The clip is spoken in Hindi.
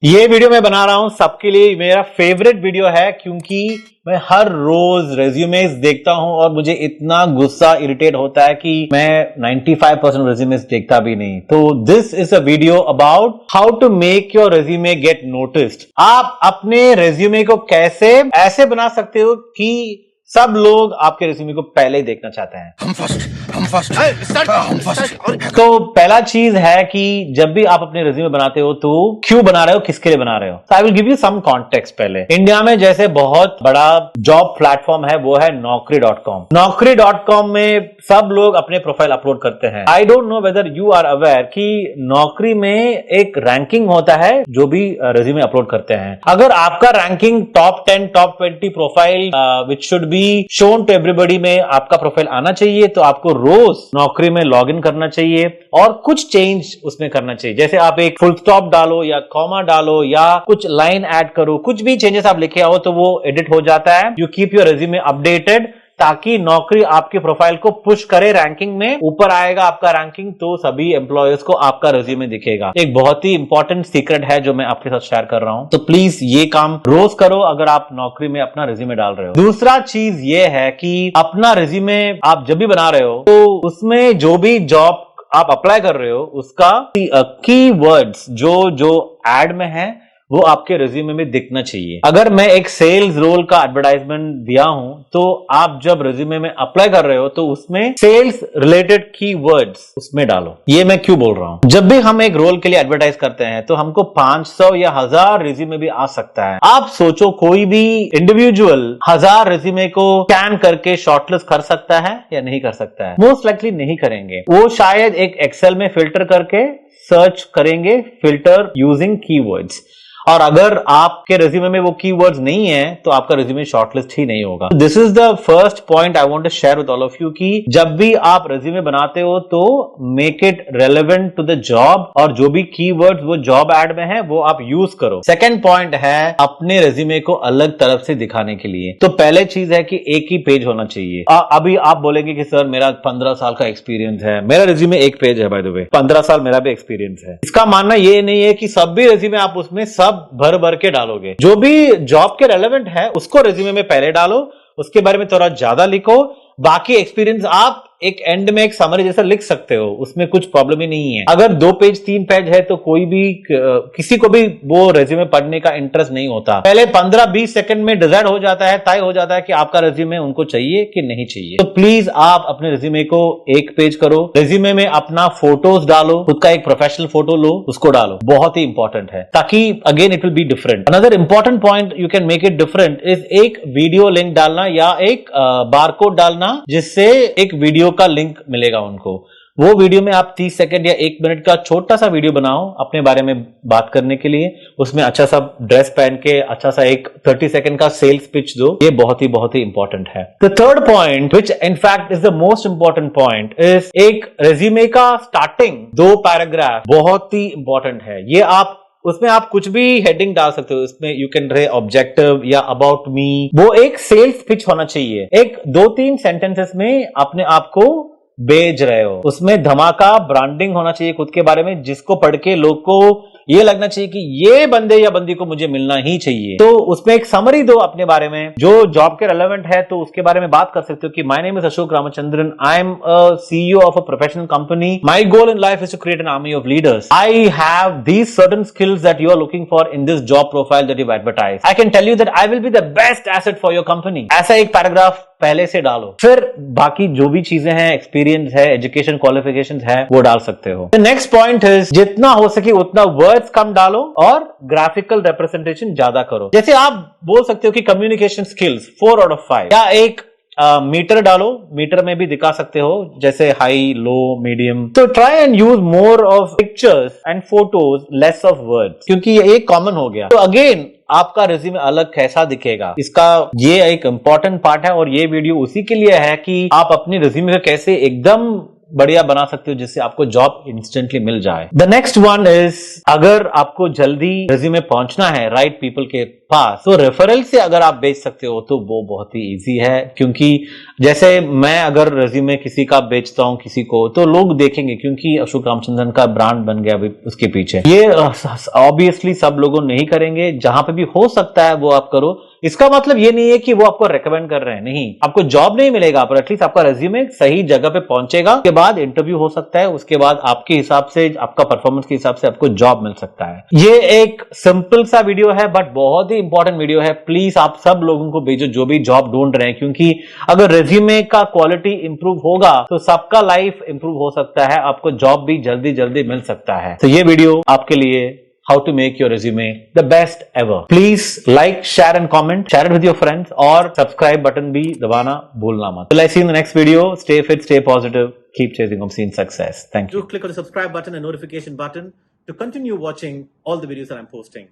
ये वीडियो मैं बना रहा हूं सबके लिए, मेरा फेवरेट वीडियो है क्योंकि मैं हर रोज रेज्यूमेस देखता हूं और मुझे इतना गुस्सा इरिटेट होता है कि मैं 95% रेज्यूमेस देखता भी नहीं। तो this is a video about how to make your resume get noticed. आप अपने रेज्यूमे को कैसे ऐसे बना सकते हो कि सब लोग आपके रेज्यूमे को पहले ही देखना चाहते हैं। हम फर्स्ट। तो पहला चीज है कि जब भी आप अपने रेज्यूमे बनाते हो तो क्यों बना रहे हो, किसके लिए बना रहे हो। I will give you some context. पहले इंडिया में जैसे बहुत बड़ा जॉब प्लेटफॉर्म है वो है Naukri.com। Naukri.com में सब लोग अपने प्रोफाइल अपलोड करते हैं। I don't know whether you are aware कि नौकरी में एक रैंकिंग होता है जो भी रेज्यूमे अपलोड करते हैं। अगर आपका ranking top 10 top 20 profile which should be shown to everybody में आपका प्रोफाइल आना चाहिए, तो आपको रोज नौकरी में लॉग इन करना चाहिए और कुछ चेंज उसमें करना चाहिए। जैसे आप एक फुल स्टॉप डालो या कॉमा डालो या कुछ लाइन ऐड करो, कुछ भी चेंजेस आप लिखे आओ तो वो एडिट हो जाता है। You keep your resume updated ताकि नौकरी आपके प्रोफाइल को पुश करे, रैंकिंग में ऊपर आएगा आपका रैंकिंग, तो सभी एम्प्लॉयर्स को आपका रेज्यूमे दिखेगा। एक बहुत ही इंपॉर्टेंट सीक्रेट है जो मैं आपके साथ शेयर कर रहा हूं, तो प्लीज ये काम रोज करो अगर आप नौकरी में अपना रेज्यूमे डाल रहे हो। दूसरा चीज ये है कि अपना रेज्यूमे आप जब भी बना रहे हो तो उसमें जो भी जॉब आप अप्लाई कर रहे हो उसका की वर्ड्स जो एड में है वो आपके रेज्यूमे में दिखना चाहिए। अगर मैं एक सेल्स रोल का एडवर्टाइजमेंट दिया हूं तो आप जब रेज्यूमे में अप्लाई कर रहे हो तो उसमें सेल्स रिलेटेड कीवर्ड्स उसमें डालो। ये मैं क्यों बोल रहा हूं, जब भी हम एक रोल के लिए एडवर्टाइज करते हैं तो हमको 500 या 1000 रेज्यूमे भी आ सकता है। आप सोचो कोई भी इंडिविजुअल 1000 रेज्यूमे को स्कैन करके शॉर्टलिस्ट कर सकता है या नहीं कर सकता है? मोस्ट लाइकली नहीं करेंगे। वो शायद एक एक्सेल में फिल्टर करके सर्च करेंगे, फिल्टर यूजिंग कीवर्ड्स। और अगर आपके रेज्यूमे में वो कीवर्ड्स नहीं है तो आपका रेज्यूमे शॉर्टलिस्ट ही नहीं होगा। This is the first point I want to share with all of you कि जब भी आप रेज्यूमे बनाते हो तो make it relevant to the job और जो भी कीवर्ड्स वो जॉब एड में है वो आप यूज करो। सेकंड पॉइंट है अपने रेज्यूमे को अलग तरफ से दिखाने के लिए। तो पहले चीज है कि एक ही पेज होना चाहिए। अभी आप बोलेंगे कि सर मेरा 15 साल का एक्सपीरियंस है, मेरा रेज्यूमे एक पेज है बाय द वे, 15 साल मेरा भी एक्सपीरियंस है। इसका मानना ये नहीं है कि सब भी रेज्यूमे आप उसमें सब भर भर के डालोगे। जो भी जॉब के रेलेवेंट है उसको रेज्यूमे में पहले डालो, उसके बारे में थोड़ा ज्यादा लिखो, बाकी एक्सपीरियंस आप एक एंड में एक समरी जैसा लिख सकते हो, उसमें कुछ प्रॉब्लम ही नहीं है। अगर 2 पेज 3 पेज है तो कोई भी किसी को भी वो रेज्यूमे पढ़ने का इंटरेस्ट नहीं होता। पहले 15-20 सेकंड में डिसाइड हो जाता है, तय हो जाता है कि आपका रेज्यूमे उनको चाहिए कि नहीं चाहिए। तो प्लीज आप अपने रेज्यूमे को एक पेज करो। रेज्यूमे में अपना फोटोज डालो, खुद का एक प्रोफेशनल फोटो लो, उसको डालो, बहुत ही इंपॉर्टेंट है ताकि again it will be different. Another important point you can make it different is एक वीडियो लिंक डालना या एक बारकोड डालना जिससे एक वीडियो का लिंक मिलेगा उनको। वो वीडियो में आप 30 सेकंड या 1 मिनट का छोटा सा वीडियो बनाओ अपने बारे में बात करने के लिए, उसमें अच्छा सा ड्रेस पहन के अच्छा सा एक 30 सेकंड का सेल्स पिच दो। ये बहुत ही इंपॉर्टेंट है। The third point which in fact is the most important point is एक रेज्यूमे का स्टार्टिंग 2 पैराग्राफ बहुत ही इंपॉर्टेंट है। ये आप उसमें आप कुछ भी हेडिंग डाल सकते हो, इसमें यू कैन रे ऑब्जेक्टिव या अबाउट मी। वो एक सेल्स पिच होना चाहिए। एक 2-3 सेंटेंसेस में अपने आप को बेच रहे हो, उसमें धमाका ब्रांडिंग होना चाहिए खुद के बारे में, जिसको पढ़ के लोग को ये लगना चाहिए कि ये बंदे या बंदी को मुझे मिलना ही चाहिए। तो उसमें एक समरी दो अपने बारे में जो जॉब के रेलेवेंट है, तो उसके बारे में बात कर सकते हो कि my name is Ashok Ramachandran, I am a CEO of a professional company, my goal in life is to create an army of leaders, I have these certain skills that you are looking for in this job profile that you advertise, I can tell you that I will be the best asset for your company. ऐसा एक पैराग्राफ पहले से डालो, फिर बाकी जो भी चीजें हैं, एक्सपीरियंस है, एजुकेशन क्वालिफिकेशंस है, वो डाल सकते हो। नेक्स्ट पॉइंट इज जितना हो सके उतना वर्ड्स कम डालो और ग्राफिकल रिप्रेजेंटेशन ज्यादा करो। जैसे आप बोल सकते हो कि कम्युनिकेशन स्किल्स 4 out of 5 या एक मीटर डालो, मीटर में भी दिखा सकते हो जैसे हाई, लो, मीडियम। तो try and use more of pictures and photos, less of words, क्योंकि ये एक कॉमन हो गया। तो अगेन आपका रेज्यूमे अलग कैसा दिखेगा, इसका ये एक इंपॉर्टेंट पार्ट है और ये वीडियो उसी के लिए है कि आप अपने रेज्यूमे को कैसे एकदम बढ़िया बना सकते हो जिससे आपको जॉब इंस्टेंटली मिल जाए। द नेक्स्ट वन इज अगर आपको जल्दी रेज्यूमे पहुंचना है राइट पीपल के पास। तो रेफरल से अगर आप बेच सकते हो तो वो बहुत ही इजी है, क्योंकि जैसे मैं अगर रेज्यूमे किसी का बेचता हूं किसी को, तो लोग देखेंगे, क्योंकि अशोक रामचंद्रन का ब्रांड बन गया अभी उसके पीछे। ये ऑब्वियसली सब लोग नहीं करेंगे, जहां पे भी हो सकता है वो आप करो। इसका मतलब ये नहीं है कि वो आपको रेकमेंड कर रहे हैं, नहीं, आपको जॉब नहीं मिलेगा, पर एटलीस्ट आपका रेज्यूमे सही जगह पे पहुंचेगा। उसके बाद इंटरव्यू हो सकता है, उसके बाद आपके हिसाब से, आपका परफॉर्मेंस के हिसाब से आपको जॉब मिल सकता है। ये एक सिंपल सा वीडियो है, बट बहुत ही इंपॉर्टेंट वीडियो है। प्लीज आप सब लोगों को भेजो जो भी जॉब ढूंढ रहे हैं, क्योंकि अगर रेज्यूमे का क्वालिटी इंप्रूव होगा तो सबका लाइफ इंप्रूव हो सकता है, आपको जॉब भी जल्दी जल्दी मिल सकता है। तो ये वीडियो आपके लिए, how to make your resume the best ever. Please like, share and comment. Share it with your friends और subscribe button भी दबाना भूलना मत. Till I see you in the next video. Stay fit, stay positive. Keep chasing obscene success. Thank you. Do click on the subscribe button and notification button to continue watching all the videos that I'm posting.